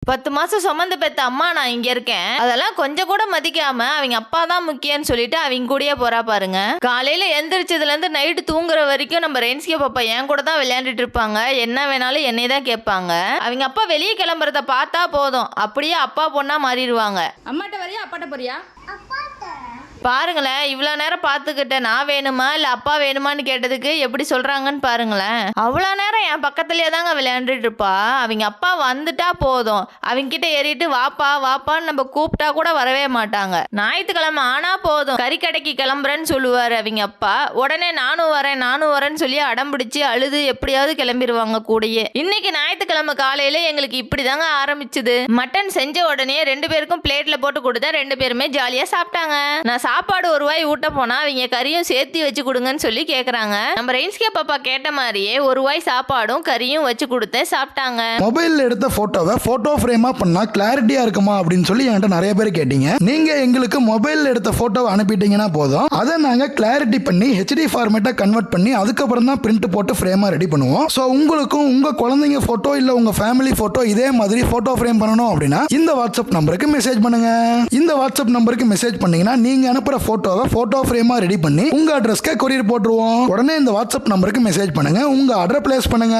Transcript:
10 மாசம் சுமந்து பெத்த அம்மா நான் இங்க இருக்கேன். அதெல்லாம் கொஞ்சம் கூட மதிக்காம அவங்க அப்பா தான் முக்கியம்னு சொல்லிட்டு அவங்க கூடயே போறா பாருங்க. காலையில எந்திரிச்சதுல இருந்து நைட்டு தூங்குற வரைக்கும் நம்ம ரென்ஸ்கே பாப்பா என் கூட தான் விளையாண்டுட்டு இருப்பாங்க. என்ன வேணாலும் என்னை தான் கேட்பாங்க. அவங்க அப்பா வெளியே கிளம்புறத பார்த்தா போதும் அப்படியே அப்பா பொண்ணா மாறிடுவாங்க. அம்மாட்ட வரியா அப்பாட்ட போறியா? பாருங்களேன், இவ்வளோ நேரம் பார்த்துக்கிட்டேன். நான் வேணுமா இல்லை அப்பா வேணுமான்னு கேட்டதுக்கு எப்படி சொல்கிறாங்கன்னு பாருங்களேன். அவ்வளோ நேரம் என் பக்கத்துலேயே தாங்க விளையாண்டுட்டு இருப்பா. அவங்க அப்பா வந்துட்டா போதும், அவங்க கிட்ட ஏறிட்டு வாப்பா வாப்பான்னு நம்ம கூப்பிட்டா கூட வரவே மாட்டாங்க. ஞாயிற்றுக்கிழமை ஆனா போதும் கறிக்கடைக்கு கிளம்புறேன்னு சொல்லுவார் அவங்க அப்பா. உடனே நானும் வரேன்னு சொல்லி அடம் பிடிச்சி அழுது எப்படியாவது கிளம்பிடுவாங்க கூடயே. இன்னைக்கு ஞாயிற்றுக்கிழமை காலையில எங்களுக்கு இப்படி தாங்க ஆரம்பிச்சுது. மட்டன் செஞ்ச உடனே 2 பேருக்கும் பிளேட்ல போட்டு கொடுத்தா 2 பேருமே ஜாலியா சாப்பிட்டாங்க. நான் சாப்பாடு ஒரு வாய் ஊட்ட போனா அவங்க கறியும் சேர்த்து வச்சு கொடுங்கன்னு சொல்லி கேக்குறாங்க. நம்ம ரெயின்ஸ்கே பாப்பா கேட்ட மாதிரியே ஒரு வாய் சாப்பாடும் கறியும் வச்சு கொடுத்தேன், சாப்பிட்டாங்க. மொபைல்ல எடுத்த போட்டோவை போட்டோ ஃப்ரேமா பண்ணா கிளாரிட்டியா இருக்குமா அப்படின்னு சொல்லி என்கிட்ட நிறைய பேர் கேட்டீங்க. நீங்க எங்களுக்கு மொபைல்ல எடுத்த போட்டோவை அனுப்பிட்டீங்கன்னா போதும், அதை நாங்க கிளாரிட்டி பண்ணி ஹெச்டி ஃபார்மேட்டா கன்வெர்ட் பண்ணி அதுக்கப்புறம் தான் பிரிண்ட் போட்டு ஃப்ரேமா ரெடி பண்ணுவோம். ஸோ உங்களுக்கும் உங்க குழந்தைங்க போட்டோ இல்ல உங்க ஃபேமிலி போட்டோ இதே மாதிரி போட்டோ ஃப்ரேம் பண்ணணும் அப்படின்னா இந்த வாட்ஸ்அப் நம்பருக்கு மெசேஜ் பண்ணுங்க. இந்த வாட்ஸ்அப் நம்பருக்கு மெசேஜ் பண்ணீங்கன்னா நீங்க அனுப்புற போட்டோவை போட்டோ ஃப்ரேமா ரெடி பண்ணி உங்க அட்ரஸ்க்கு கொரியர் போட்டுருவோம். உடனே இந்த வாட்ஸ்அப் நம்பருக்கு மெசேஜ் பண்ணுங்க, உங்க ஆர்டர் பிளேஸ் பண்ணுங்க.